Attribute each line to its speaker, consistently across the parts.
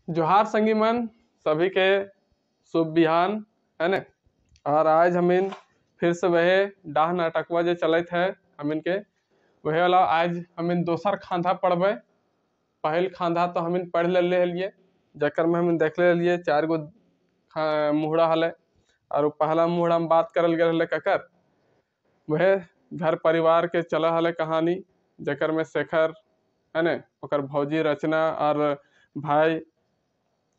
Speaker 1: जोहार संगी मन सभी के शुभ बिहान है ने। और आज हमिन फिर से वह डाह नाटकवा जो चलत है हमिन के वह वाला आज हमिन दोसर खांधा पढ़बे। पहल खांधा तो हमिन पढ़ ले लिए जकर में हमिन देख ले लिए 4 गो मुहड़ा हले। और उ पहला मुहड़ा में बात करल गए ककर वह घर परिवार के चला हले कहानी जकर में शेखर है ने ओकर भौजी रचना और भाई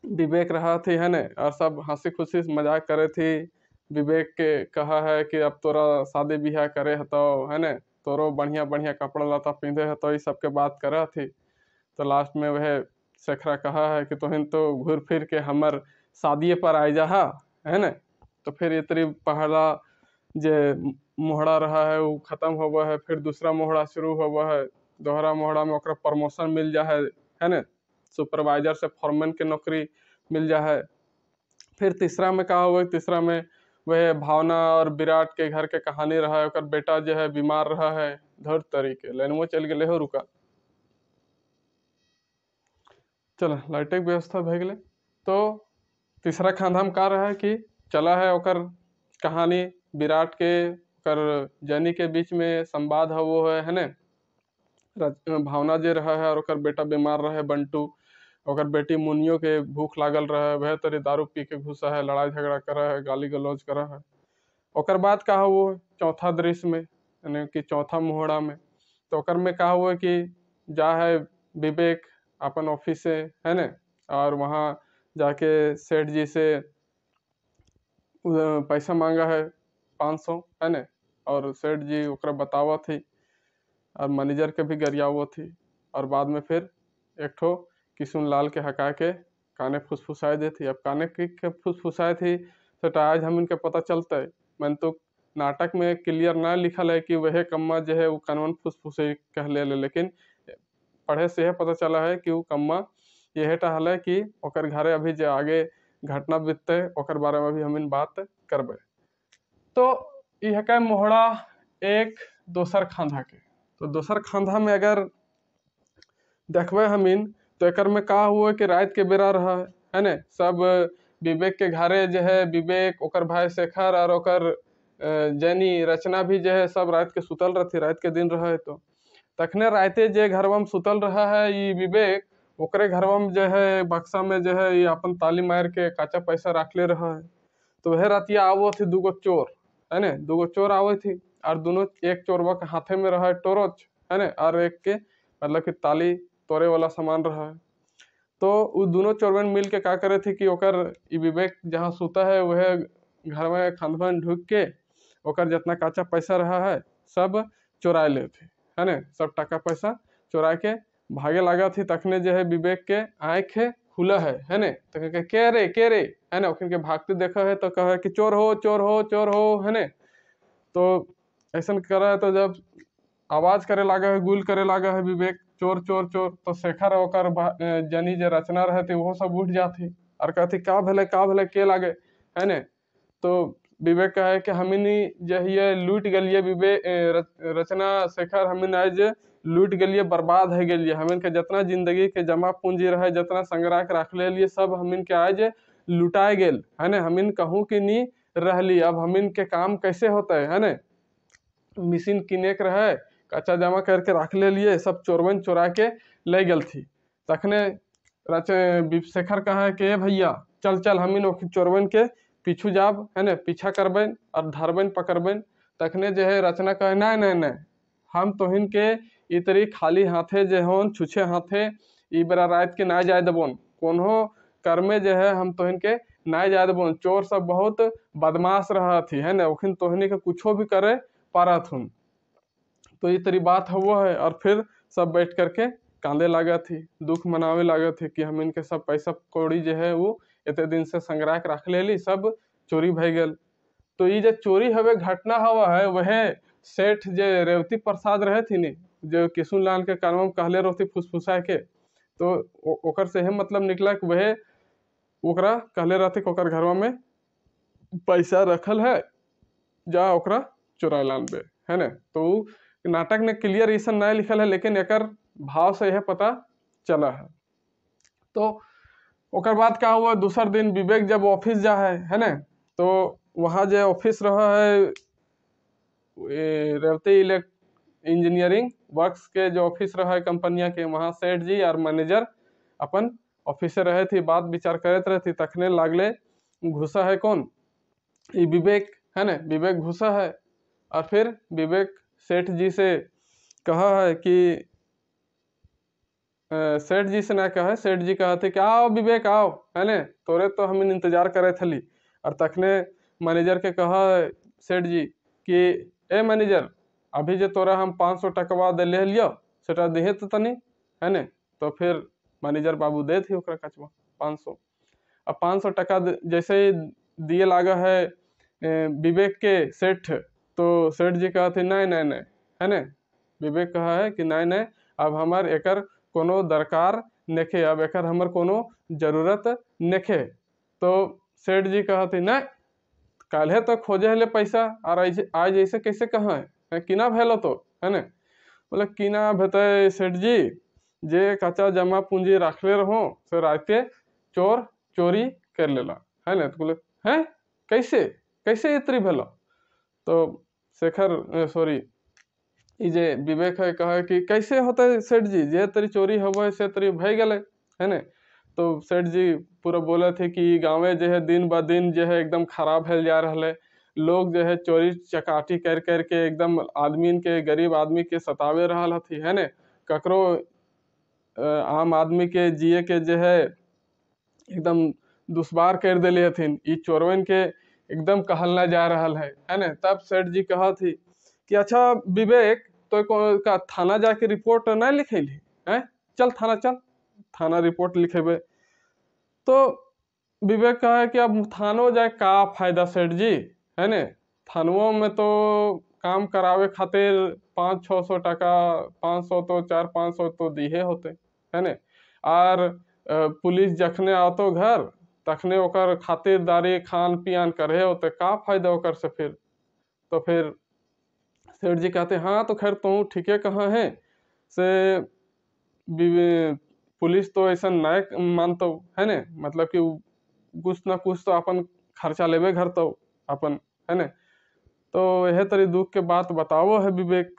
Speaker 1: विवेक रहा थी है ने। और सब हंसी खुशी मजाक करे थी। विवेक के कहा है कि अब तोरा शादी ब्याह करे हतो है ने, तोरो बढ़िया बढ़िया कपड़ा लता पिंधे हतो, ये सबके बात करा थी। तो लास्ट में वह शेखरा कहा है कि तोहिन तो घूर फिर के हमर शादी पर आ जा है ने। तो फिर इतनी पहला जे मोहड़ा रहा है वो खत्म होवा है, फिर दूसरा मोहड़ा शुरू होवा है। दोहरा मोहड़ा में ओकरा प्रमोशन मिल जा है ने, सुपरवाइजर से फॉरमैन के नौकरी मिल जा है। फिर तीसरा में कहा हुआ, तीसरा में वह भावना और विराट के घर के कहानी रहा है। ओकर बेटा जो है बीमार रहा है, धर तरीके लाइनवो चल गए हो रुका। चलो लाइटे के व्यवस्था भे गए। तो तीसरा खांधा में का रहा है कि चला है ओकर कहानी विराट के ओकर जैनी के बीच में संवाद है वो है ने। भावना जे रहा है और ओकर बेटा बीमार रहा है बंटू। ओकर बेटी मुनियो के भूख लागल रहा है, वह तरी दारू पी के घुसा है, लड़ाई झगड़ा करा है, गाली गलौज करा है। ओकर बाद कहा वो चौथा दृश्य में यानी कि चौथा मुहड़ा में तो ओकर में कहा हुआ कि जा है विवेक अपन ऑफिस से है ने। और वहाँ जाके सेठ जी से पैसा मांगा है 500 है ने। और सेठ जी ओकरा बतावा थी और मैनेजर के भी गरियावो थी। और बाद में फिर एक ठो किशुन लाल के हका के काने फुसफुसाए दे थी। अब काने के फुसफुसाए थी तो आज हम इनके पता चलते। मैंने तो नाटक में क्लियर ना लिखल है कि वह कम्मा जो है वो कानवन फुसफुसे कह ले, लेकिन पढ़े से यह पता चला है कि वो कम्मा यह टहल है कि ओकर घरे अभी जो आगे घटना बीतते ओकर बारे में भी हम बात करबे। तो यह का मोहड़ा एक दोसर खांधा के। तो दोसर खांधा में अगर देखबे हमीन तो एकर में का हुआ कि रात के बेरा रहा है ने। सब विवेक के घरे जो है विवेक ओकर भाई शेखर और ओकर जैनी रचना भी जो है सब रात के सुतल रहती, रात के दिन रहा है। तो तखने राते जे घरवा में सुतल रहा है ये विवेक ओकरे घरवा में जो है बक्सा में जो है ये अपन ताली मार के काचा पैसा रख ले रहा है। तो वह रातिया आवो थी दूगो चोर है ने, दूगो चोर आवे थी और दोनों एक चोरवा के हाथे में रहा है टोरच है ने और एक के मतलब कि ताली तोड़े वाला सामान रहा है। तो वो दोनों चोरवन मिल के का करे थे कि ओकर विवेक जहाँ सुता है वह घर में खानवा में ढुक के ओकर जितना काचा पैसा रहा है सब चुरा ले थे है ने। सब टका पैसा चुरा के भागे लगा थी। तखने जो है विवेक के आँख खुला है ने। तो के रे है ने। ओखन के भागते देखा है तो कहा है कि चोर हो चोर हो चोर हो है ने। तो ऐसा करा है तो जब आवाज करे लगा है गुल करे लगा है विवेक चोर चोर चोर तो शेखर ओकर जनी जे रचना रहे थे वो सब उठ जाती और कहती का भले के लागे है ने। तो विवेक कहे कि हमिनी जहिए लूट गलिए विवेक रचना शेखर हमिन आज लूट गलिए बर्बाद है गलिए। हमिन के जितना जिंदगी के जमा पूंजी रहे जितना संग्रह के रख ले लिए सब हमिन के आज लुटाए गेल है ने। हमिन कहूँ कि नहीं रहली अब हमिन के काम कैसे होता है ने। मशीन किने के रहे कच्चा जमा करके रख ले लिए सब चोरवन चुरा के ले गल थी। तखने शेखर कहा है कि भैया चल चल हमिन चोरवन के पीछू जाब है ने, पीछा करबन और धरबन पकड़बन। तखने जो है रचना कहे नहीं हम तोहिन के इतरी खाली हाथे जे होन छुछे हाथे ई बेरा रात के ना जाए देबोन कोनो कर्मे जो है हम तोहिन के ना जाए देबोन। चोर सब बहुत बदमाश रहा थी है ने, ओखिन तोहनी के कुछो भी करे पारा थुन। तो ये तरी बात हुआ है और फिर सब बैठ करके कांदे लगा थी, दुख मनावे लगा थी कि हम इनके सब पैसा कौड़ी जो है वो इतने दिन से संग्रह के रख ले ली सब चोरी भई गल। तो ये जो चोरी हवे घटना हवा है वह सेठ जे रेवती प्रसाद रहे थी नी जो किशुन लाल के कानवा में कहले रहती फुसफुसा के। तो ओकर से ही मतलब निकला कि वह ओकरा कहले रहते कि ओकर घरवा में पैसा रखल है जा ओकरा चुरा लानबे है ने। तो नाटक में क्लियर ऐसा नहीं लिखल है लेकिन एकर भाव से यह पता चला है। तो ओकर बाद का हुआ, दूसर दिन विवेक जब ऑफिस जा है ना, तो वहाँ जो ऑफिस रहा है रेवती इंजीनियरिंग वर्क्स के जो ऑफिस रहा है कंपनिया के, वहाँ सेठ जी और मैनेजर अपन ऑफिस से रहे थी, बात विचार करते रहे थी। तखने लागले घुसा है कौन, ये विवेक है ना, विवेक घुसा है। और फिर विवेक सेठ जी से कहा है कि सेठ जी से ना कहा, सेठ जी कहा थे कि आओ विवेक आओ, है ने, तोरे तो हम इंतजार करे थली। और तखने मैनेजर के कहा सेठ जी कि ए मैनेजर, अभी जो तोरा हम 500 टकवा दे ले लियो, सेटा दिहे तो तनी, है ने। तो फिर मैनेजर बाबू दे थी ओकरा कचवा 500। अब 500 टका जैसे ही दिए लागा है विवेक के सेठ, तो सेठ जी कहा थे नहीं नहीं नहीं, है ने। विवेक कहा है कि नहीं नहीं, अब हमार एकर कोनो दरकार नेखे, अब एकर हमर कोनो जरूरत नेखे। तो सेठ जी कहा थे नहीं, काल्हे तो खोजे ले पैसा, और आज ऐसे कैसे कहाँ है, किना भेलो तो, है ने। बोले किना भेते सेठ जी, जे कच्चा जमा पूंजी रखले रहो से राते चोर चोरी कर लेला, है ना। तो बोले हैं कैसे कैसे इतनी भेलो। तो शेखर सॉरी जे विवेक है कहा कि कैसे होता है सेठ जी, जे तेरी चोरी हो से तेरी भय गए, है ने। तो सेठ जी पूरा बोले थे कि गाँवे जो है दिन ब दिन जो है एकदम खराब भेल जा रहा है, लोग जो है चोरी चकाटी कर करके एकदम आदमी के, गरीब आदमी के सतावे रहा थी, है ने। ककरो आम आदमी के जिए के जो है एकदम दुश्वार कर दिले हथिन, ई चोरवन के एकदम कहलना जा रहा है ना। तब सेठ जी कहा थी कि अच्छा विवेक, तो का थाना जाके रिपोर्ट नहीं लिखेली है, चल थाना चल, थाना रिपोर्ट लिखेबे। तो विवेक कहा है कि अब थानो जाए का फायदा सेठ जी, है ने। थानों में तो काम करावे खातिर 500-600 टका, 500 तो 400-500 तो दिए होते, है ने। और पुलिस जखने आतो घर तखने ओकर खातिरदारी खान पियान करे होते, का फायदा ओकर से फिर। तो फिर सेठ जी कहते हाँ तो खैर तू ठीके कहाँ है से, पुलिस तो ऐसा नहीं मानतो, है ने, मतलब कि कुछ ना कुछ तो अपन खर्चा लेवे घर तो अपन, है ने। तो यह तरी दुख के बात बताओ है विवेक।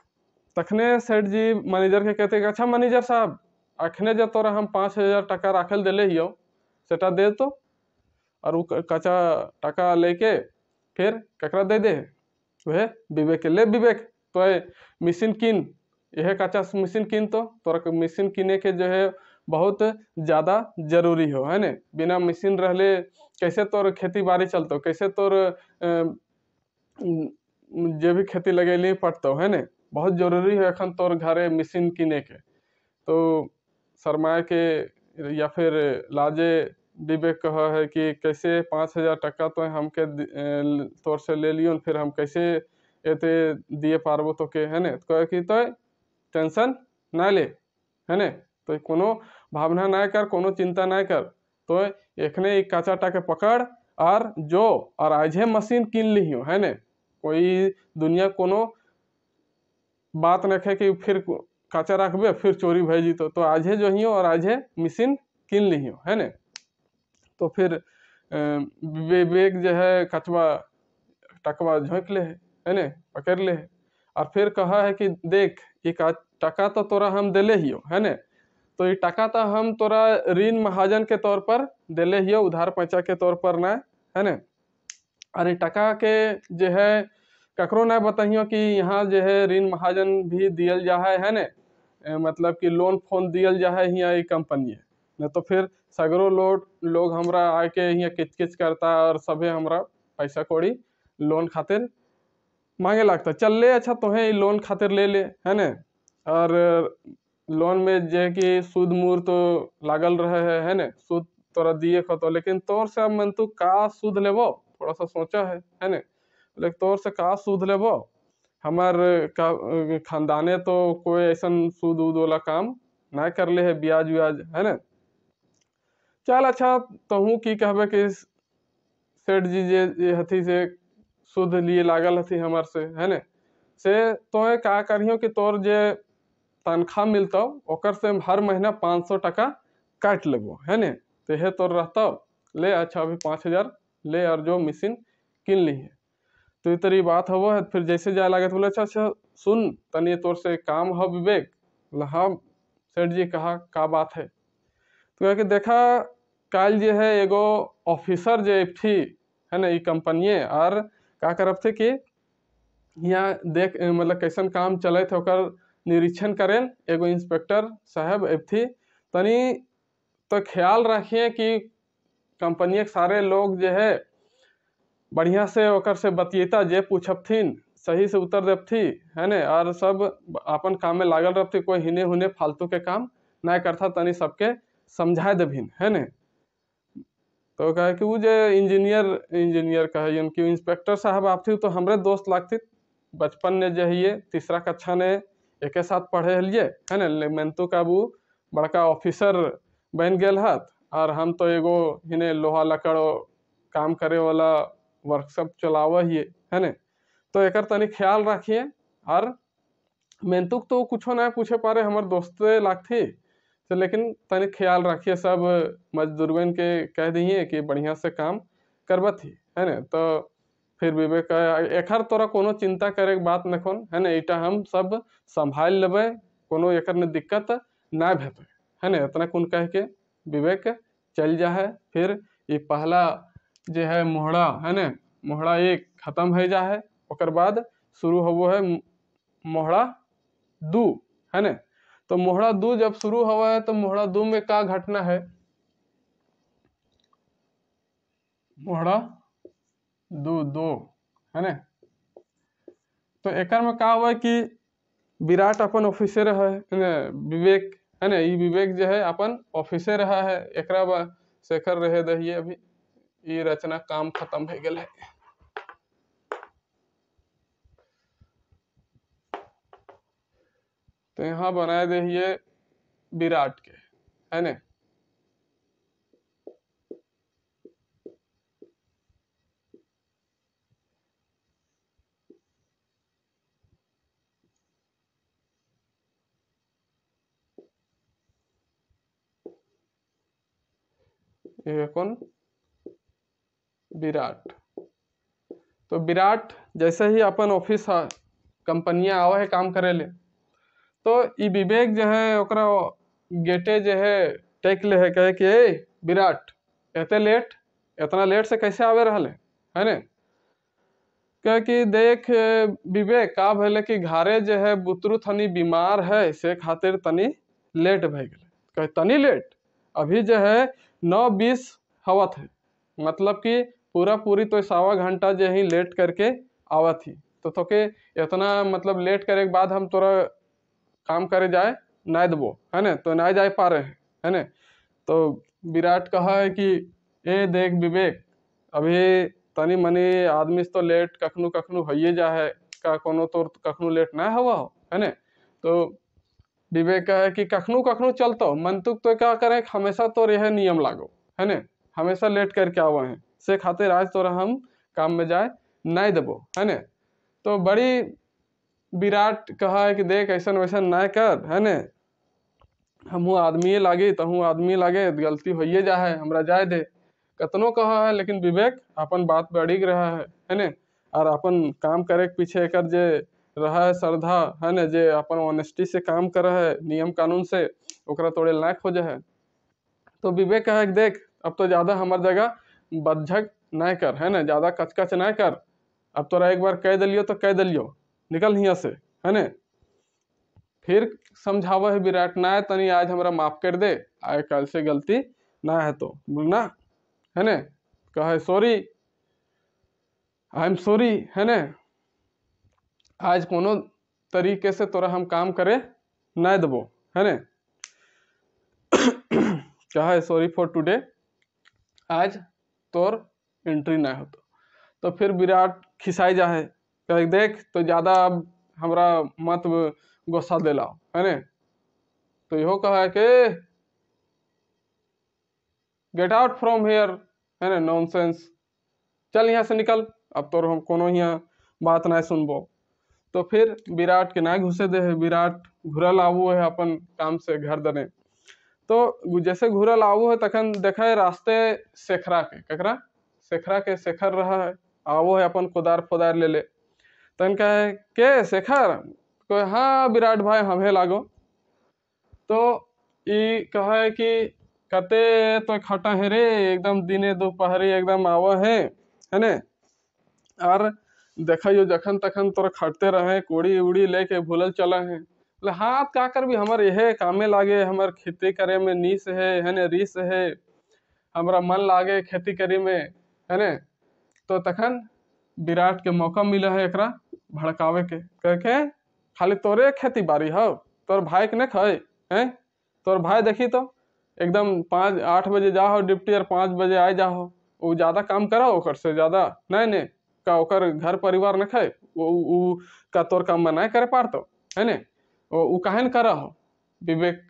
Speaker 1: तखने सेठ जी मैनेजर के कहते अच्छा मैनेजर साहब, अखने जो तोरा हम 5000 टका राखल दिले हियो सेटा दे तो। और वो कच्चा टका लेके फिर ककरा दे दे, वह विवेक के ले, विवेक तो मशीन किन, यह कच्चा मशीन किन, तो तोरा मशीन किने के जो है बहुत ज़्यादा जरूरी हो, है ने। बिना मशीन रहले कैसे तोर खेती बाड़ी चलतो, कैसे तोर जो भी खेती लगेली पड़तो, है ने। बहुत जरूरी है अखन तोर घरे मशीन किने के। तो शर्माए के या फिर लाजे विवेक कहा है कि कैसे 5000 टका तो हमके तोर से ले लियो, फिर हम कैसे एते दिए पारबो तो के, है ने। तो कहे कि तो टेंशन ना ले, है ने, तो कोनो भावना ना कर, कोनो चिंता ना कर, तो एखने एक कच्चा टके पकड़ और जो और आजे मशीन किन लियो, है ने। कोई दुनिया कोनो बात न है कि फिर कच्चा रखबे फिर चोरी भय जीतो, तो आजे जो हियो और आजे मशीन किन लियो, है ने। तो फिर विवेक जो है कचवा टकवा झोंक ले है ने, पकड़ ले है। और फिर कहा है कि देख ये टका तो तोरा हम दिले हियो, है ने। तो ये टका तो हम तोरा ऋण महाजन के तौर पर दिले हियो, उधार पैसा के तौर पर ना, है ने। और ये टका के जो है ककरो ना बताइयो कि यहाँ जो है ऋण महाजन भी दियल जा है ने, मतलब कि लोन फोन दियल जा है यहाँ ये कंपनी है न। तो फिर सगरो लोग हमरा आके यहाँ किच किच करता और सभे हमरा पैसा कौड़ी लोन खातिर मांगे लगता, चल ले अच्छा तुम्हें लोन खातिर ले ले, है ने। और लोन में जे कि सूद मूर तो लागल रहे है ने, सूद तोरा दिए खतो, लेकिन तोर से अब मन तू का सूद लेबो, थोड़ा सा सोचा है ने। लेकिन तोर से का सूद लेबो, हमार खानदाने तो कोई ऐसा सूद उद वाला काम ना कर ले है, ब्याज व्याज, है ना। चल अच्छा तहू की कहबे कि सेठ जी जे हथी से सूद लिए लागल हथी हमार से, है ने, से तो का करियो कि तोर जे तनख्वाह मिलता ओकर से हर महीना 500 टका काट लेबो, है ने। तो हे तोर रहता ले, अच्छा अभी 5,000 ले और जो मशीन किन ली है। तो ये तरी बात हो है। फिर जैसे जाए लगे तो बोले अच्छा अच्छा सुन तनी तोर से काम है विवेक। बोला हाँ सेठ जी कहा का बात है। तो कह के देखा काल जो है एगो ऑफिसर जो थी है ना ये कंपनी और का करब थे कि यहाँ देख मतलब कैसन काम चले थे ओकर निरीक्षण करें एगो इंस्पेक्टर साहब थी तनी तो ख्याल रखिए कि कंपनी के सारे लोग जो है बढ़िया से ओकर से बतियता जे पूछबथिन सही से उत्तर देती है ना और सब अपन काम में लागल रहती, कोई हिने हुने फालतू के काम ना करता तनी सबके समझाए देभिन है ना। तो कहे कि वो जो इंजीनियर कहे उनकी इंस्पेक्टर साहब आप थी तो हमरे दोस्त लागती बचपन ने जो है तीसरा कक्षा ने एक साथ पढ़े लिए है ना। मेंतु का वो बड़का ऑफिसर बन गए हाथ और हम तो एगो हिने लोहा लकड़ काम करे वाला वर्कशॉप चलावा ही है ना। तो एक तनी ख्याल रखिए और मेंतुक तो कुछ ना पूछे पारे हमारे दोस्ते लागती तो लेकिन तनी ख्याल रखिए सब मजदूरन के कह दिए कि बढ़िया से काम करबत ही है ना। तो फिर विवेक एकर तोरा कोनो चिंता करे के बात नखन है ना, इटा हम सब संभाल लेबे कोनो एकर ने दिक्कत ना भेटे है ना। इतना कुन कह के विवेक चल जा है। फिर ये पहला जो है मोहड़ा है ना मोहड़ा एक खत्म हो जा है ओकर बाद शुरू हो है मोहड़ा 2 है ना। तो मोहड़ा 2 जब शुरू हुआ है तो मोहड़ा 2 में क्या घटना है। मोहड़ा 2 है ना। तो एक में क्या हुआ कि विराट अपन ऑफिसर है विवेक है ना। ये विवेक जो है अपन ऑफिसर रहा है एकरा शेखर रहे दहिए अभी ये रचना काम खत्म हो गया है। तो यहाँ बनाए दहिए विराट के है ना। ये कौन विराट। तो विराट जैसे ही अपन ऑफिस कंपनियां आवा है काम करे ले तो ये विवेक जो है ओकरा गेटे जो है टेक ले है कहे कि ए विराट इतना लेट से कैसे आवे रहले है ना। कहे कि देख विवेक का भले कि घरे जो है बुतरू तनी बीमार है से खातिर तनी लेट भे गए। कहे तनी लेट अभी जो है 9:20 हवत है मतलब कि पूरी तो 1.25 घंटा जो ही लेट करके आवत ही तो के इतना मतलब लेट करे के बाद हम तोरा काम करे जाए ना देबो है ना। तो ना जाए पा रहे है ना। तो विराट कहा है कि ए देख विवेक अभी तनी मनी आदमी तो लेट कखनू कखनू होइए जा है का कोनो तो कखनू लेट ना हुआ हो है ना। तो विवेक है कि कखनू कखनू चलतो मंतुक तो क्या करे हमेशा तो यह नियम लागो है ना हमेशा लेट करके आवा है से खातिर आज तोरा हम काम में जाए नहीं देबो है ना। तो बड़ी विराट कहा है कि देख ऐसा वैसा ना कर है ना हमहू आदमी लागे तहू आदमी लागे गलती होइए जा है हमरा जाए दे कतनो कहा है। लेकिन विवेक अपन बात पे अड़िग रहा है ना और अपन काम करे के पीछे एकर जे रहा है श्रद्धा है ना जे अपन ऑनेस्टी से काम कर है नियम कानून से ओकरा तोड़े लायक हो जाए। तो विवेक कहा कि देख अब तो ज्यादा हमार जगह बज्झक ना कर है ना ज्यादा कचकच ना कर अब तोरा एक बार कह दिलियो तो कह दिलियो निकल हिया से है ना। फिर समझावा है विराट ना तनी आज हमरा माफ कर दे आए कल से गलती ना है तो बोलना है ना। कहे सॉरी आई एम सॉरी है ना आज कोनो तरीके से तोरा हम काम करे ना देबो है ना। कहे सॉरी फॉर टुडे आज तोर एंट्री ना हो। तो फिर विराट खिसाई जा है कहे देख तो ज्यादा अब हमरा मत गुस्सा दिलाओ है ना। तो यो कहा कि गेट आउट फ्रॉम हियर है ना नॉनसेंस चल यहाँ से निकल अब तो हम कोनो यहाँ बात ना सुनबो। तो फिर विराट के ना घुसे दे है विराट घुरल आवो है अपन काम से घर दने। तो जैसे घूरल आवो है तखन देखे रास्ते शेखरा के ककरा शेखरा के शेखर रहा है, आवो है अपन कोदार फोदार ले ले। तन कहे के शेखर, कहे हाँ विराट भाई हमें लागो। तो ई कहे कि कते तो खटा है रे, एकदम दिने दोपहरी एकदम आवा है ने। और देखियो जखन तखन तोर खटते रहे, कोड़ी उड़ी लेके भूलल चला है। बोले हाँ का कर भी हमार यहे कामे लागे, हमार खेती करे में नीस है ने, रीस है, हमारा मन लागे खेती करे में, है ने। तो तखन विराट के मौका मिला है एकरा भड़कावे के, कह के खाली तोरे खेती बाड़ी हो, तोर भाई के नहीं खाए हैं, तोर भाई देखी तो एकदम 5-8 बजे जाओ ड्यूटी और 5 बजे आए जाओ, वो ज्यादा काम करा ओकर से ज्यादा नहीं का ओकर घर परिवार न खाए, वो का तोर काम में नहीं करे पारतो है ने, वो काहे न करा हो। विवेक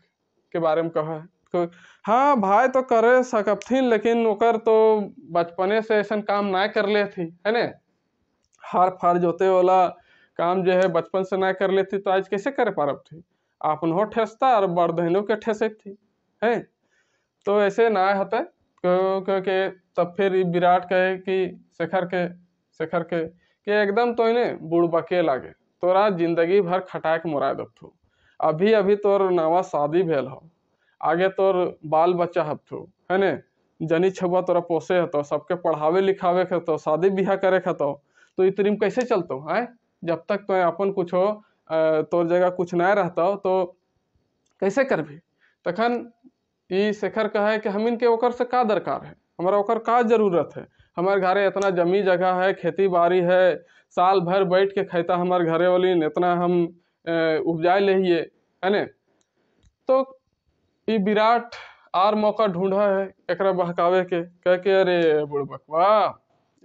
Speaker 1: के बारे में कहा है, हाँ भाई तो करे सकथिन, लेकिन ओकर तो बचपने से ऐसा काम ना कर ले थी है ने, हार फार जोते वाला काम जो है बचपन से ना कर लेती तो आज कैसे करे पारब थी, आपन हो ठेसता और बड़दहनों के ठेसे थी है। तो ऐसे ना होता के तब फिर विराट कहे कि शेखर के कि एकदम तो इन्हें बुड़बके लागे, तोरा जिंदगी भर खटा के मुराद थू, अभी अभी तोर नवा शादी भेल हो, आगे तोर बाल बच्चा हथु है ने, जनी छुआ तोरा पोसे हतो, सबके पढ़ावे लिखावे खतो, शादी ब्याह करे खतो, तो इतरीम कैसे चलतो है, जब तक तो अपन कुछ हो तोर जगह कुछ ना रहता तो कैसे कर भी। तखन ई शेखर कहे कि हम इनके ओकर से का दरकार है, हमारा ओकर का जरूरत है, हमारे घरे इतना जमी जगह है, खेती बाड़ी है, साल भर बैठ के खाता हमारे घरे वाली इतना हम उपजाए ले है ने। तो ई विराट आर मौका ढूंढा है एकरा बहकावे के, कह के अरे बुड़बकवा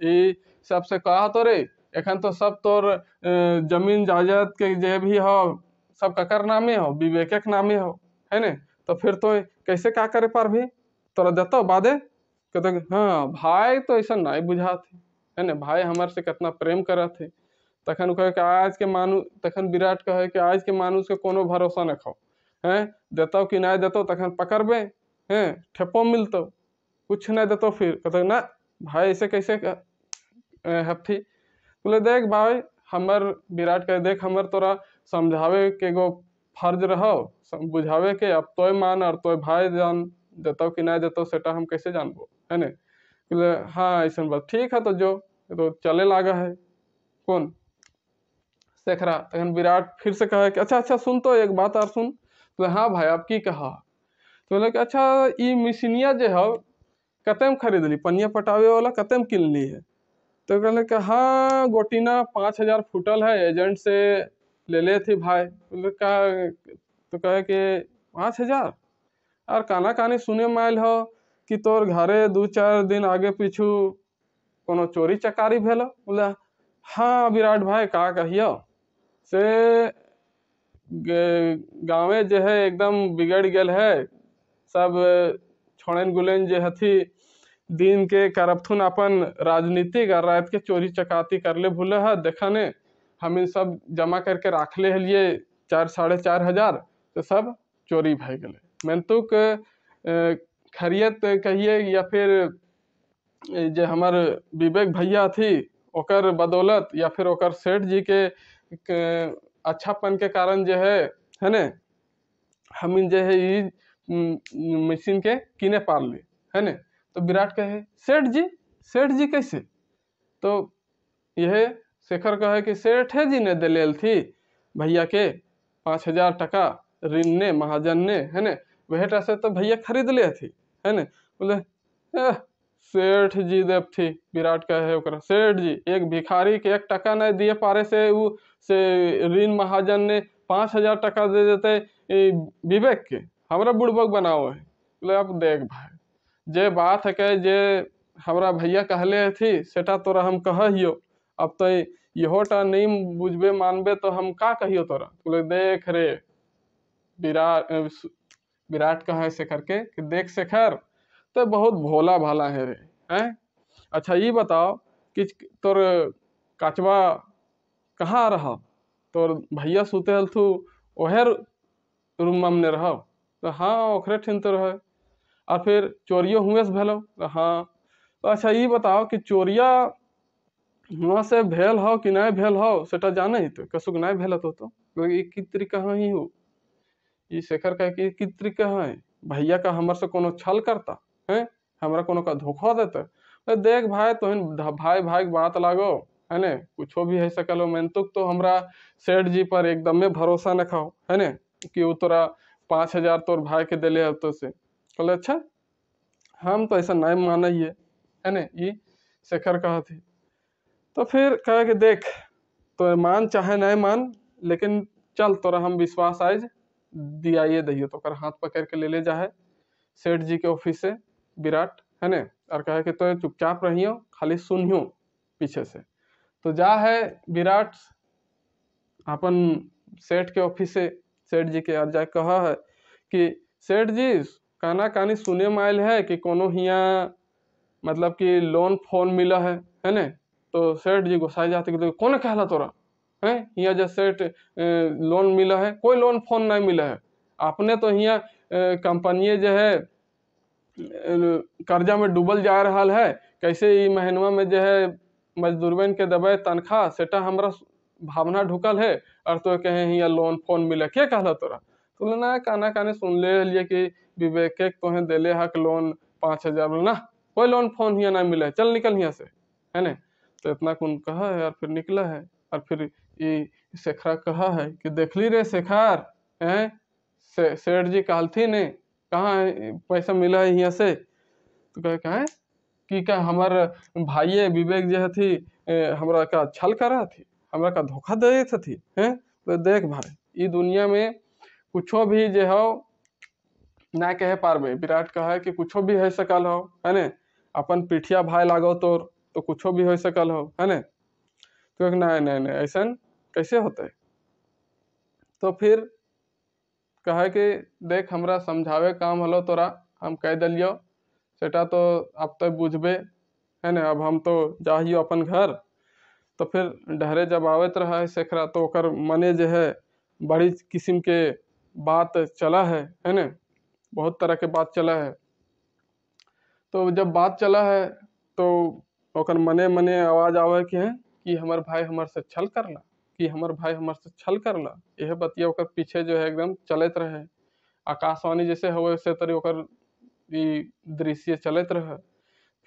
Speaker 1: ई सबसे कहा तो रे एखन तो सब तोर जमीन जायदाद के जे भी हो सब ककर नामे हो, विवेक के नामे हो है ने, तो फिर तो कैसे का करे पार भी, तोरा देता बादे कहते हाँ भाई तो ऐसा नहीं बुझा थे है ने, भाई हमारे से कितना प्रेम करा थे। तखन कहे कि आज के मानु, तखन विराट कहे कि आज के मानुष के कोनो भरोसा न खाओ हैं, देता कि नहीं देता तखन पकड़बे हैं, ठेपो मिलतो, कुछ नहीं देतो फिर कहते ना भाई ऐसे कैसे हफ्ती। बोले देख भाई हमर विराट कहे देख हमर तोरा समझावे के गो फर्ज रहो, बुझावे के, अब तोय मान और तोय भाई जान देता कि नहीं देता सेटा हम कैसे जानबो है ने। बोले हाँ ऐसा बात ठीक है, तो जो तो चले लागा है कौन शेखरा। तखन विराट फिर से कहा कि अच्छा सुन तो एक बात और सुन। तो हाँ भाई आप की कहा। तो बोले कि अच्छा ई मिशनिया जो है कते में खरीद ली, पनिया पटावे वाला कते में किन ली है। तो कहले कि हाँ गोटीना 5000 फुटल है, एजेंट से ले थी भाई। बोले कहा, तो कहे कि 5000 और काना कानी सुने में आयल हो कि तोर घरे 2-4 दिन आगे पीछू कोनो चोरी चकारी भेल। बोले हाँ विराट भाई का कहियो से गाँवे जो है एकदम बिगड़ गेल है, सब छोड़न गुलेन जे हथी दिन के करपथुन अपन राजनीतिक और रात के चोरी चकाती कर ले भूले है, देखा ने हम इन सब जमा करके रख ले लिए 4-4.5 हजार, तो सब चोरी भय गए। मैंने तो खरियत कहिए या फिर जे हमार विवेक भैया थी ओकर बदौलत या फिर ओकर सेठ जी के अच्छापन के कारण जो है ने हम जो है ये मशीन के किने पार ली है ने। तो विराट कहे सेठ जी कैसे। तो यह शेखर कहे कि सेठ जी ने दिलेल थी भैया के 5000 टका ऋण ने महाजन ने है ने, वह से तो भैया खरीद ले थी है ने। बोले सेठ जी देव थी। विराट कहे ओकरा सेठ जी एक भिखारी के 1 टका नहीं दिए पारे से उ से ऋण महाजन ने 5000 टका दे देते विवेक के, हमरा बुड़बक बनाओ है। बोले अब देख भाई जे बात है के जे हमरा भैया कहले थी सेटा तोरा हम कहियो, अब तो यहोटा नहीं बुझबे मानबे तो हम का कहियो तोरा। बोले देख रे विराट कहे शेखर के कि देख शेखर तो बहुत भोला भाला है रे हैं। अच्छा ये बताओ कि तोर काचवा कहाँ रहा, तोर भैया सुते हल थू ओहे रूम में रहो तो हाँ ओकरे ठिन तो रहे। और फिर चोरियो हुए से भेलो तो हाँ। तो अच्छा ये बताओ कि चोरिया हुआ से भेल हो कि नहीं भेल हो सेटा जाने ही तो कसुक नहीं भेल तो ई की तरीका ही हो ई शेखर का की तरीका है भैया का हमर से कोनो छल करता है हमरा कोनो का धोखा देता। तो देख भाई तोहन भाई भाई के बात लागो है ने कुछो भी है सकलो मेंतुक तो हमरा सेठ जी पर एकदमे भरोसा न खाओ है ने कि वो तोरा 5,000 तोर भाई के दिले है तो से कहले अच्छा हम तो ऐसा नहीं माने है ने ये शेखर कहा थी। तो फिर कहे कि देख तो मान चाहे नहीं मान लेकिन चल तोरा हम विश्वास आज दियाइए दहियो तो कर हाथ पकड़ के ले जाए सेठ जी के ऑफिस से विराट है ने और कहे कि तो चुपचाप रहियो खाली सुनियो पीछे से। तो जा है विराट अपन सेठ के ऑफिस से सेठ जी के और जाए कहा है कि सेठ जी काना कानी सुने में आयल है कि कोनो हिया मतलब कि लोन फोन मिला है ने। तो सेठ जी गुस्साई जाते कि कौन कहला तोरा है हिया जो सेठ लोन मिला है कोई लोन फोन नहीं मिला है आपने तो हिया कंपनी जो है कर्जा में डूबल जा रहा है कैसे ई महीनवा में जो है मजदूरवन के दबे तनख्वाह सेटा हमरा भावना ढुकल है और तो कहे हिया लोन फोन मिला के कहला तोरा तो ना काना काने सुन ले लिए कि विवेक के तोहे देले हक लोन 5,000 ना कोई लोन फोन हिया ना मिला है चल निकल हिया से है ने। तो इतना कौन कहा है और फिर निकला है और फिर ये शेखरा कहा है कि देखली रे शेखर है सेठ जी कहलथी ने कहाँ पैसा मिला है यहाँ से तो कहे कहा कि का हमार भाइये विवेक जो थी हमरा का छल करा थी हमरा का धोखा दे थी हैं। तो देख भाई ये दुनिया में कुछो भी जो हो ना कहे पारबे विराट कहा है कि कुछो भी हो सकल हो है ने अपन पिठिया भाई लागो तो कुछो भी हो सकल हो है ने। तो नहीं नहीं नहीं ऐसा कैसे होता है। तो फिर कहे कि देख हमरा समझावे काम हलो तोरा हम कह दिलियो सेटा तो अब तो बुझबे है ने अब हम तो जाहियो अपन घर। तो फिर डहरे जब आवत रहा है शेखरा तो ओकर मने जो है बड़ी किस्म के बात चला है ने बहुत तरह के बात चला है। तो जब बात चला है तो ओकर मने मने आवाज आवे कि है कि हमार भाई हमार से छल करला कि हमार भाई हमार से छल करला यह बतिया ओकर पीछे जो है एकदम चलत रहे आकाशवाणी जैसे हो वैसे तरी ओकर दृश्य चलत रहे।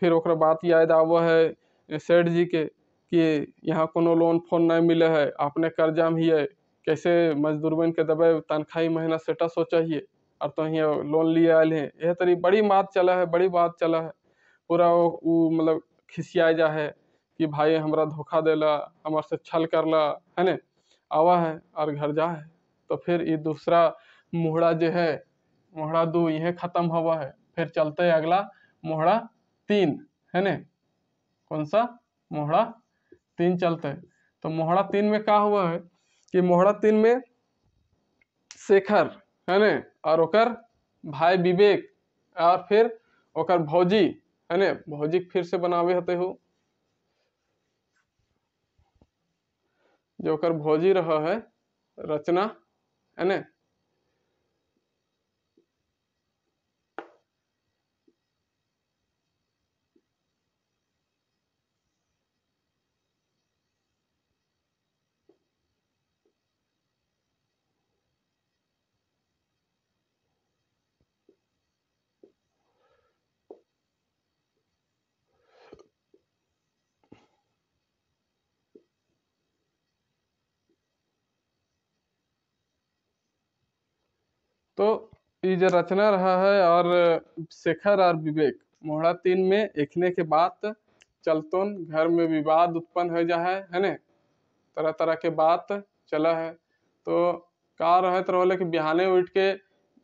Speaker 1: फिर ओकर बात याद आव है सेठ जी के कि यहाँ कोनो लोन फोन नहीं मिले है आपने कर्जा में ही है कैसे मजदूरबन के दबे तनख्वाही महीना सेटा सोचा और तो यहाँ लोन लिए आये हैं यह तरी बड़ी बात चला है बड़ी बात चला है पूरा वो मतलब खिसिया जा है कि भाई हमरा धोखा देला हमार से छल करला है ने आवा है और घर जा है। तो फिर ये दूसरा मोहड़ा जो है मोहड़ा 2 यह खत्म हुआ है फिर चलते है अगला मोहड़ा 3 है ने कौन सा मोहड़ा 3 चलते है। तो मोहड़ा 3 में क्या हुआ है कि मोहड़ा 3 में शेखर है ने और ओकर भाई विवेक और फिर ओकर भौजी है ने भौजी फिर से बनावे होते हो जो ओकर भौजी रहा है रचना है ने। तो ये जो रचना रहा है और शेखर और विवेक मोहड़ा 3 में एकने के बाद चलतोन घर में विवाद उत्पन्न हो जा है ने तरह तरह के बात चला है। तो का रहत रहो कि बिहाने उठ के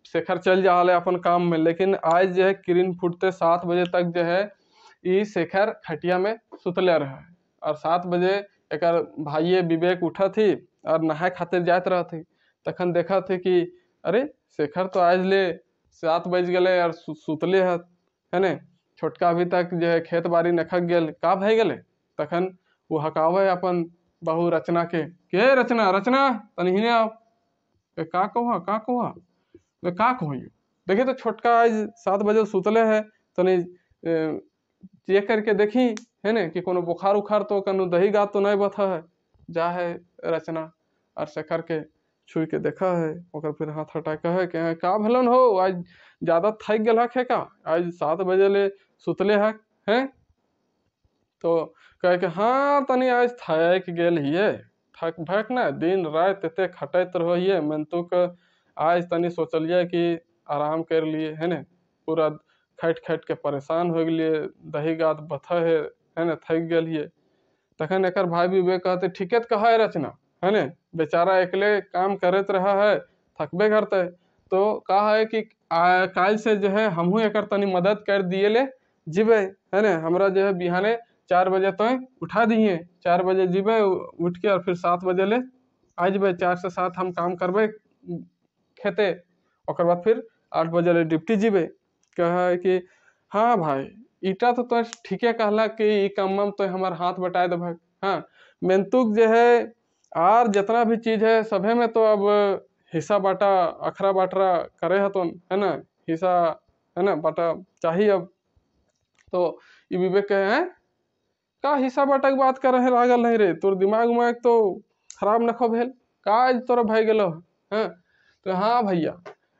Speaker 1: शेखर चल जा है अपन काम में लेकिन आज जो है किरण फुटते 7 बजे तक जो है ये शेखर खटिया में सुतले रहा है और 7 बजे एक भाइये विवेक उठा थी और नहाए खातिर जात रहा थी तखन देखा थे कि अरे शेखर तो आज ले 7 बज गए और सुतले है ने छोटका अभी तक जो है खेत बाड़ी नखक गल का भय गले तखन वो हकावे अपन बहू रचना के रचना रचना तनहिने आओ का कहो का कहो का कहो देखी तो छोटका आज 7 बजे सुतले है, तो नहीं चेक करके देखी है ने कि कोनो बुखार उखार तो कनु दही गात तो नहीं बथा है। जा है रचना और शेखर के छुई के देखा है, ओकर फिर हाथ हटा कहे कि का भलन हो, आज ज्यादा थक गल है का, आज 7 बजे ले सुतले है हैं? तो कहे कि हाँ तनी आज थक गेल हिये, थक भक ना दिन रात एते खटैत रहिए, मन तो आज तनी सोचलिए कि आराम कर लिए है ने, पूरा खट खट के परेशान हो गए, दही गात बथा है ने, थक गल हिये। तखन एक भाई भी वे कहते ठीके कहा है रचना है ने, बेचारा एकले काम करत रहा है, थकबे करते, तो कहा है कि काल से जो है हमहू एक तनी मदद कर दिए ले जीबे है ने, हमरा जो है बिहाने 4 बजे तो उठा दिए, 4 बजे जीबे उठ के और फिर 7 बजे ले आ जबे, 4 से 7 हम काम करबे खेते, और बाद फिर 8 बजे ले ड्यूटी जीबे। कहा है कि हाँ भाई ईटा तो ठीके कहला कि ई काम तो हमार हाथ बटाए दे भाई। हाँ मेंतुक जो है आर जितना भी चीज है सभे में तो अब हिस्सा बाटा अखरा बाटरा करे है, तो है ना हिस्सा है ना बाटा चाहिए अब। तो ये विवेक कहे हैं का हिस्सा बाटा की बात कर रहे लागल नहीं रे, तोर दिमाग उमाग तो खराब नखो भेल का आज तोरा भाई गेलो है? तो हाँ भैया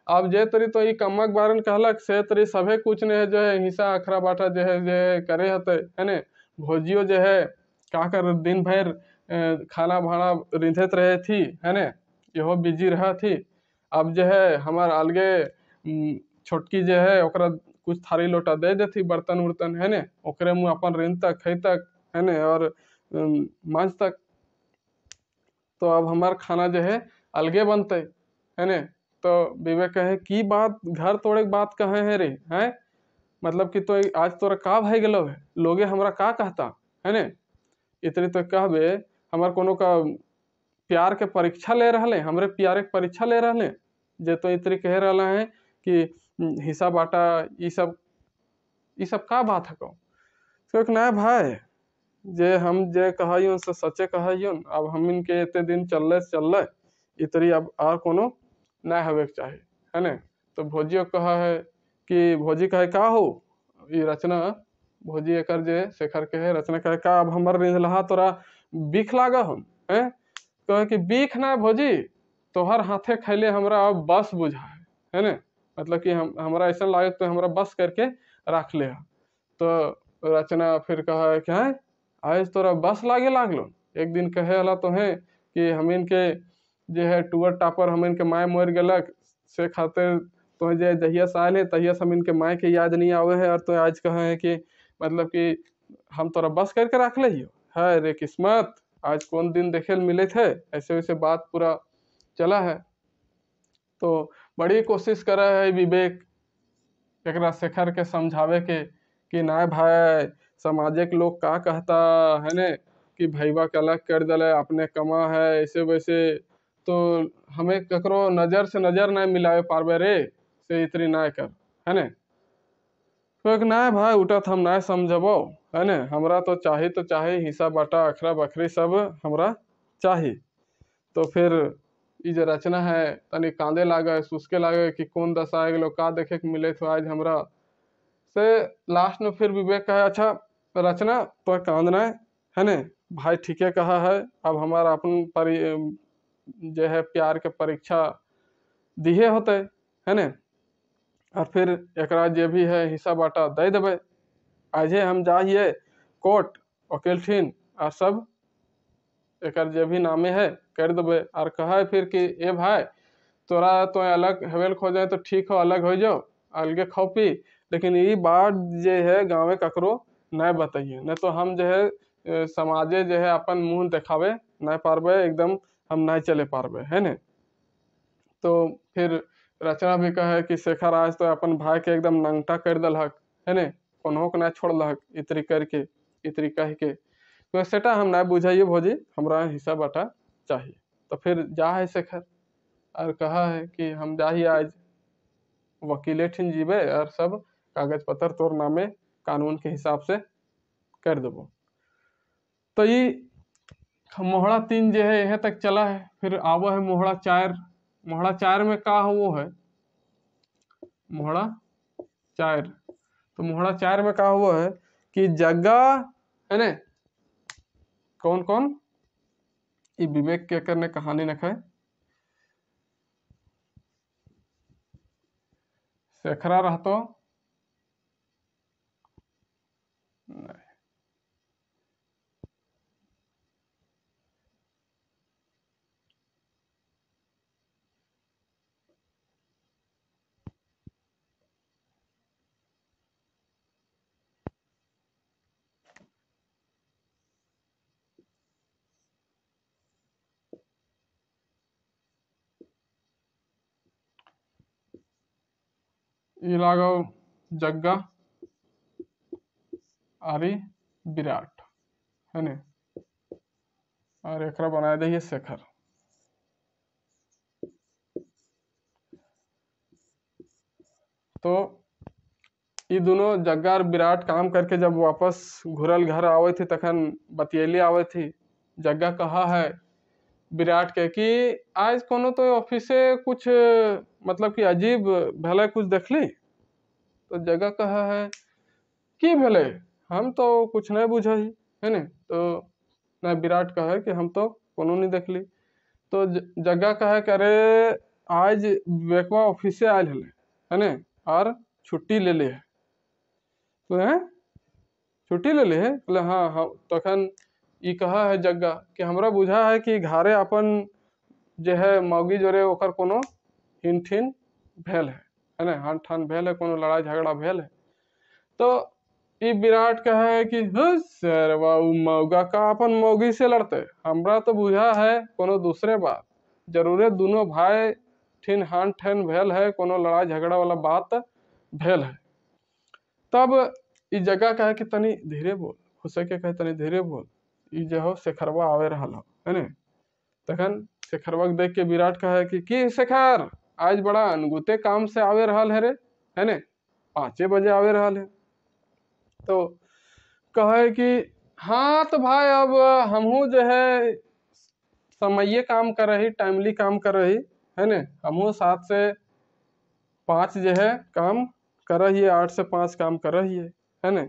Speaker 1: अब जे तरी तो ये कमक बारन कहलक से तरी सभे कुछ ने जो है हिस्सा अखरा बाटा जो है करे हते है ने, भोजियो जो है का कर दिन भर खाना भाड़ा रिंधत रहे थी है ने, यहो बिजी रहा थी। अब जो है हमार अलगे छोटकी जो है ओकरा कुछ थारी लोटा दे देती बर्तन उर्तन है ने, ओकरे मुँह अपन रिंध तक खै तक है ने और मांझ तक। तो अब हमार खाना जो है अलगे बनते है ने। तो विवेक कहे की बात घर तोड़े बात कहे है रे हैं, मतलब कि तो आज तोरा का भाई गेलो है, लोगे हमरा का कहता है ने, इतनी तो कहबे हमार कोनो का प्यार के परीक्षा ले रहे, हमरे प्यार के परीक्षा ले रहे, जे तो इतनी कह रहा है कि हिस्सा बाटा ये सब का बात है को। तो ना भाई जे हम जे कहियो से सचे कहियो, अब हम इनके इतने दिन चल इतनी अब आर कोनो ना हवे के चाहिए है ने। तो भोजियो कहा है कि भोजी कहे का हो ये रचना, भोजी एक जे शेखर के है, रचना कहे का अब हमार रिंधलहा तोरा बीख लागा हम है, कहे कि बीख ना भोजी तोहर हाथे खैले हमरा अब बस बुझा है ने, मतलब कि हमरा ऐसा लागे तो हमरा बस करके रख ले। तो रचना फिर कहा है कि है आज तोरा बस लागे लागलो, एक दिन कहे हला तो है कि हम इनके जो है टूअर टापर हम इनके माय मर गलक से खातिर तो जे जहिया से आए तहिया से हम इनके माय के याद नहीं आवे है, और तो आज कहे है कि मतलब कि हम तोरा बस करके रख ले है रे किस्मत, आज कौन दिन देखे मिले थे, ऐसे वैसे बात पूरा चला है। तो बड़ी कोशिश कर रहा है विवेक एक शेखर के समझावे के कि ना भाई सामाजिक लोग का कहता है ने कि भैया के अलग कर दिले अपने कमा है ऐसे वैसे, तो हमें ककरो नजर से नजर नहीं मिलावे पारबे रे से इतनी ना कर है ने। तो ना भाई उठा हम ना समझबो है ने, हमरा तो चाहे हिस्सा बाटा अखरा बखरी सब हमरा चाही। तो फिर ये जो रचना है तनी कांदे लागे सुसके लागे कि कौन दशा आ गलो का देखे के मिले तो आज हमरा से। लास्ट में फिर विवेक कहे अच्छा रचना तो कांदना है ने, भाई ठीके कहा है, अब हमारा अपन जो है प्यार के परीक्षा दिए होते है ने, और फिर एकरा जे भी है हिस्सा बाटा दे देवे। आजे हम जाइए कोर्ट वकील ठीन और सब एक जे भी नामे है कर देवे, और कहा फिर कि ए भाई तोरा तो अलग हवेल खो जाए तो ठीक हो अलग हो जाओ अलगे खाओ पी, लेकिन ये बात जो है गाँव ककरो नहीं बताइए, नहीं तो हम जो है समाजे जो है अपन मुंह दिखावे नहीं पारबे, एकदम हम नहीं चले पारबे है ने। तो फिर रचना भी कहे कि शेखर आज तो अपन भाई के एकदम नंगटा कर दलहक है ने, कोनो के ना छोड़लहक इतरी करके इतरी कह के, तो सेटा हम ना बुझाइए भोजी हमरा हिस्सा बाटा चाहिए। तो फिर जा है शेखर और कहा है कि हम जाही आज वकीले ठिन जीबे और सब कागज पत्र तोर नामे कानून के हिसाब से कर देबो। तो ये मोहड़ा 3 जो है यहाँ तक चला है, फिर आवा है मोहड़ा 4। मोहड़ा 4 में का हो वो है मोहड़ा 4। तो मोहड़ा 4 में का हुआ है कि जग्गा है ने कौन कौन ये विवेक के करने कहानी नखे शेखरा रहतो नहीं। ये लागो जग्गा आरी विराट है ने और एकरा बना दिए शेखर। तो ये दोनों जग्गा और विराट काम करके जब वापस घुरल घर आवे थे तखन बतियली आवे थी। जग्गा कहा है विराट के कि आज कोनो तो ऑफिसे कुछ मतलब कि अजीब भले कुछ देखली। तो जग्गा कहा है की भले हम तो कुछ नहीं बुझा ही है ने। तो ना विराट कहा है कि हम तो कोनो नहीं देखली। तो जग्गा कहा कि अरे आज विवेकवा ऑफिसे आयल है ने और छुट्टी ले ले है। तो है छुट्टी ले ले है बोले हाँ हाँ। तखन ई कहा है जग्गा कि हमरा बुझा है कि घरे अपन जे है मौगी जोरे ओकर कोनो हिन ठिन भेल है ना हान ठान भेल है कोनो लड़ाई झगड़ा भेल है। तो ई विराट कहा है कि सर बाबू मौगा का अपन मौगी से लड़ते हमरा तो बुझा है कोनो दूसरे बात जरूरे दोनों भाई ठिन हान ठन भेल है कोनो लड़ाई झगड़ा वाला बात भेल है। तब ई जगह कहे कि तनी धीरे बोल हो सके कहे तनी धीरे बोल ई जो हो शेखरवा आवे रहा है ने। तखन शेखरवा देख के विराट कहे कि शेखर आज बड़ा अनगुते काम से आवे रहा है ने 5 बजे आवे रहा है। तो कहे कि हाँ तो भाई अब हमहू जो है समये काम कर रही टाइमली काम कर रही है ने हमहू 7 से 5 जो है काम कर रही है 8 से 5 काम कर रही है ने।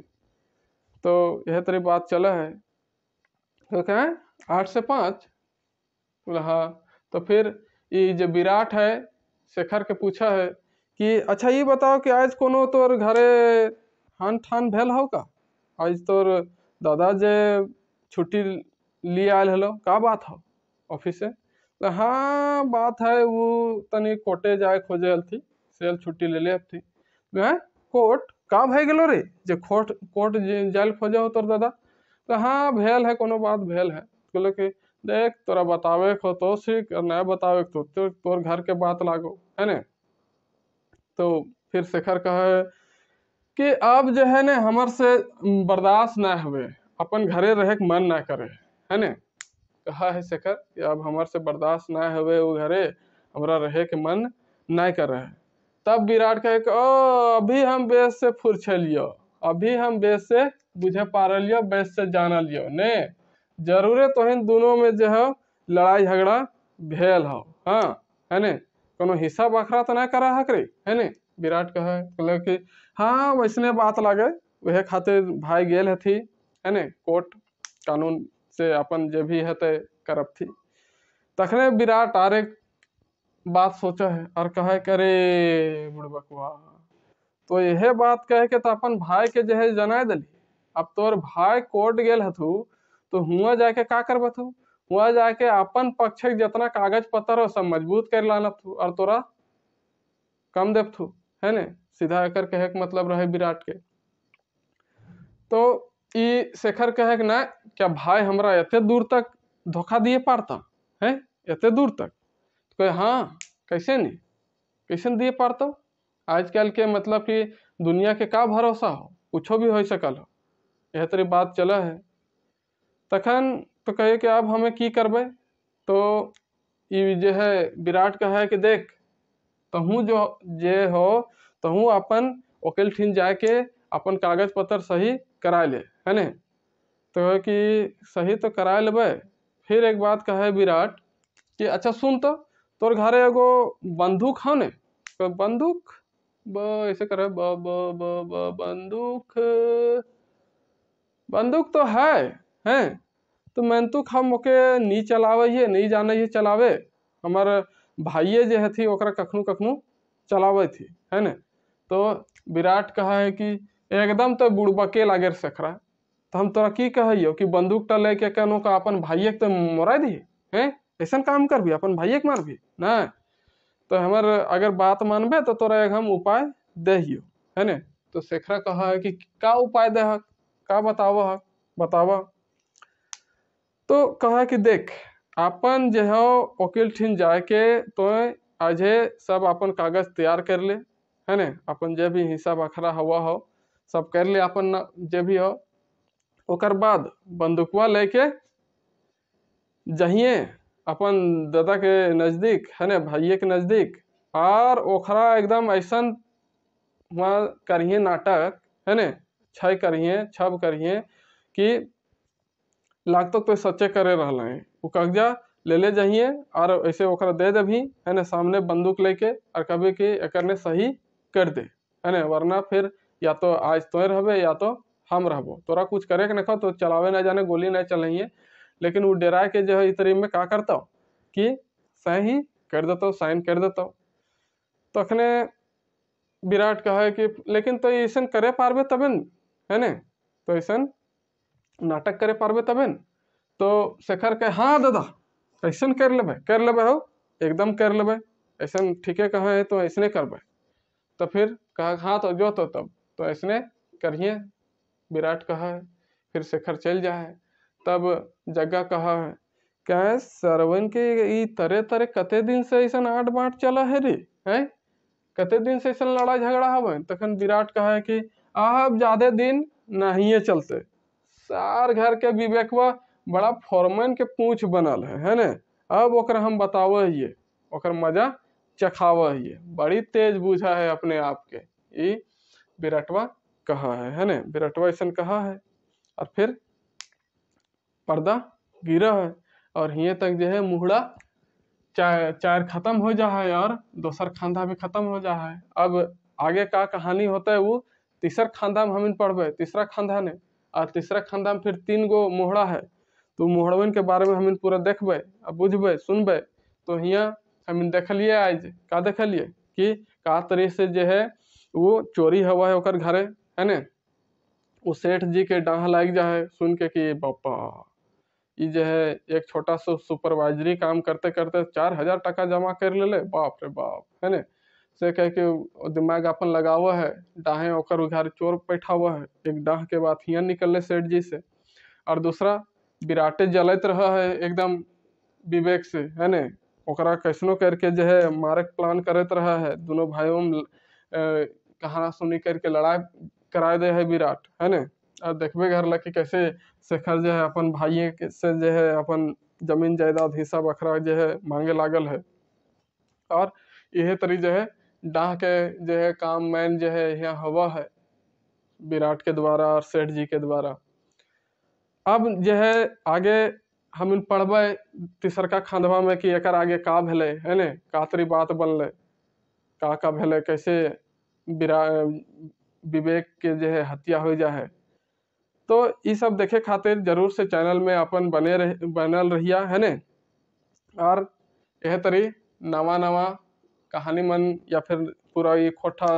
Speaker 1: तो यह तेरी बात चला है। तो क्या है 8 से 5 बोला हाँ। तो फिर ये जो विराट है शेखर के पूछा है कि अच्छा ये बताओ कि आज कोनो तोर घरे हान ठान भेल हो का आज तोर दादा जे छुट्टी लिए आयल हलो का बात हो ऑफिस से। तो हाँ बात है वो तनी कोटे जाए खोजे हल थी सेल छुट्टी ले ले थी। कोट का भय गेलो रे जे कोट जाल खोजे हो तोर दादा। तो हाँ भेल है कोनो बात भेल है। बोले कि देख तोरा बतावे को तो सीख और नया बतावे तो तोर घर के बात लागो है ने। तो फिर शेखर कहे कि अब जो है ने हमर से बर्दाश्त ना हुए अपन घरे रहे के मन ना करे है ने। कहा है शेखर कि अब हमार से बर्दाश्त ना हुए वो घरे हमरा रहे के मन ना कर रहे। तब विराट कहे कि ओ अभी हम बेस से फुरछलियो अभी हम बेस से बुझे पारलियो बेस से जाना लियो ने जरूरे तोहिन दोनों में जो है लड़ाई झगड़ा भेल हो हाँ है ने कोनो हिस्सा बखरा तो ना करा हकरे है ने। विराट कहे कि हाँ वैसने बात लागे वह खातिर भाई गेल हथी है ने कोर्ट कानून से अपन जे भी है करब थी। तखने विराट आरे बात सोचा है और कहे करे बुड़बकवा तो यह बात कहे के तो अपन भाई के जो है जना दली। अब तोर भाई कोर्ट गेल हथु तो हुआ जाके का करबथु हुआ जाके अपन पक्ष जितना कागज पत्र हो सब मजबूत कर लानथु और तोरा कम देथु है ने सीधा एकर कहे के मतलब रहे विराट के। तो ई शेखर कहे कि ना क्या भाई हमरा एते दूर तक धोखा दिए पारता है एते दूर तक। तो कहे हाँ कैसे नहीं कैसे दिए पारता आजकल के मतलब कि दुनिया के का भरोसा हो कुछ भी हो सकल हो यह तेरी बात चला है। तखन तो कहे कि अब हमें की करबे। तो ये जो है विराट कहे कि देख तहू जो जे हो तहू अपन वकील ठिन जाके अपन कागज पत्र सही करा ले है ने। तो कि सही तो करा लेबे। फिर एक बात कहे विराट कि अच्छा सुन तो तोर घरे एगो बंदूक हो ने। तो बंदूक ऐसे करे ब ब ब ब बंदूक, बंदूक तो है तो बंदूक हम ओके नहीं चलावे हिए, नहीं जाने हिए चलावे। हमार भाइये जे हथी ओकरा कखनू कखनू चलावे थी, है ने। तो विराट कहा है कि एकदम तो बुड़बके लागे सखरा, तो हम तोरा की कहियो कि बंदूक टा लेके कनो का अपन भाइये के तो मोरा दी है, ऐसा काम कर भी अपन भाइये के मार भी ना। तो हमार अगर बात मानबे तो तोरा एक हम उपाय देहियो, है ने। तो शेखरा कहा है कि का उपाय दे हक, का बतावा हक, बतावा। तो कहा कि देख अपन जो है वकील ठिन जाके तो आजे सब अपन कागज तैयार कर ले, है ने। अपन जे भी हिसाब अखरा हुआ हो सब कर ले अपन जे भी हो। ओकर बाद बंदूकवा लेके जहिए अपन दादा के नजदीक, है ने, भाइये के नजदीक, और ओखरा एकदम ऐसा वहाँ करिए नाटक, है ने, छय करिए छब करिए कि लागतो तो सच्चे करे रहल है। वो कागजा ले जाइए और ऐसे ओकरा दे दे भी, है ना, सामने बंदूक लेके, और कभी कि एकर ने सही कर दे, है ना, वरना फिर या तो आज तो रहबे या तो हम रहबो, तोरा कुछ करे के नहीं तो चलावे ना जाने, गोली नहीं चलाइए। लेकिन वो डरा के जो है इतरी में का करता कि सही कर देता, साइन कर देता। तो अखने विराट कहा कि लेकिन तो ऐसा करे पारबे तबे, है ने, तो ऐसा नाटक करे पारबे तबे। तो शेखर के हाँ दादा ऐसा कर लेबे हो, एकदम कर लेबे, ऐसा ठीके कहा है तो ऐसने करबे। तो फिर कहा हाँ तो जो तब तो ऐसने करिए, विराट कहा है। फिर शेखर चल जाए। तब जग्गा कहा है क्या सरवन के ई तरह तरह कते दिन से ऐसा आट बाट चला है रे, है कते दिन से ऐसा लड़ाई झगड़ा हवे। तखन विराट कहा है कि अब ज्यादा दिन नहीं चलते, सार घर के विवेकवा बड़ा फॉरमैन के पूछ बनल है ने। अब ओकर हम बतावे हिए, ओकर मजा चखावे हिए, बड़ी तेज बुझा है अपने आप के, ई विराटवा कहा है ने। विराटवा ऐसा कहा है और फिर पर्दा गिरा है और हिये तक जो है मुहड़ा चार खत्म हो जा है और दोसर खांधा भी खत्म हो जा है। अब आगे का कहानी होता है वो तीसर खांधा में हम पढ़बे, तीसरा खांधा ने, और तीसरा खांधा में फिर 3 गो मोहड़ा है। तो मोहड़वन के बारे में हम पूरा देखबे, अब बुझबे सुनबे। तो हियाँ हम देखलिए आज का देखलिए कि का तरह से जो है वो चोरी हुआ है ओकर घरे, है ने। वो सेठ जी के डाह लाग जा है सुन के कि बापा ये जो है एक छोटा सा सुपरवाइजरी काम करते करते 4000 टका जमा कर ले, बाप रे बाप, है ने। से कह के दिमाग अपन लगावा है, डाहे ओकर घर चोर बैठा हुआ है। एक डाह के बाद हियाँ निकल सेठ जी से, और दूसरा विराटे जलत रहा है एकदम विवेक से, है ने। ओकरा कैसनो करके जो है मारे प्लान करते रहा है। दोनों भाइयों में कहाना सुनी करके लड़ाई करा दे है विराट, है ने। और देखबे घर लग कि कैसे शेखर जो है अपन भाइये से जो है अपन जमीन जायदाद हिस्सा बखरा जो है मांगे लागल है। और यह तरी जो है डाह के जो है काम मैन जो है यहाँ हवा है विराट के द्वारा और सेठ जी के द्वारा। अब जो है आगे हम पढ़बे तीसरका खांधवा में कि एकर आगे का भेले, है ने, का तरी बात बनले, का भेले, कैसे विवेक के जो है हत्या हो जा है। तो ये सब देखे खातिर जरूर से चैनल में अपन बनल रहिया, है ने। और यह तरी नवा कहानी मन या फिर पूरा ये खोटा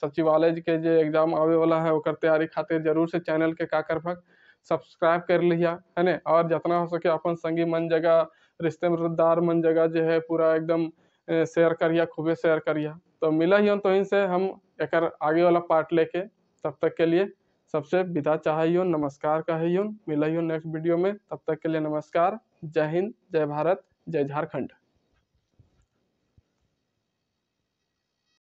Speaker 1: सचिवालय के जो एग्जाम आवे वाला है ओकर तैयारी खातिर जरूर से चैनल के का करबक सब्सक्राइब कर लिया, है ने। और जितना हो सके अपन संगी मन जगह, रिश्तेदार मन जगह जो है पूरा एकदम शेयर करिया, खूबे शेयर करिया। तो मिला ही तो इनसे हम एकर आगे वाला पार्ट लेके, तब तक के लिए सबसे विदा चाहिए, नमस्कार कहियो, मिला नेक्स्ट वीडियो में। तब तक के लिए नमस्कार, जय हिंद, जय भारत, जय झारखंड।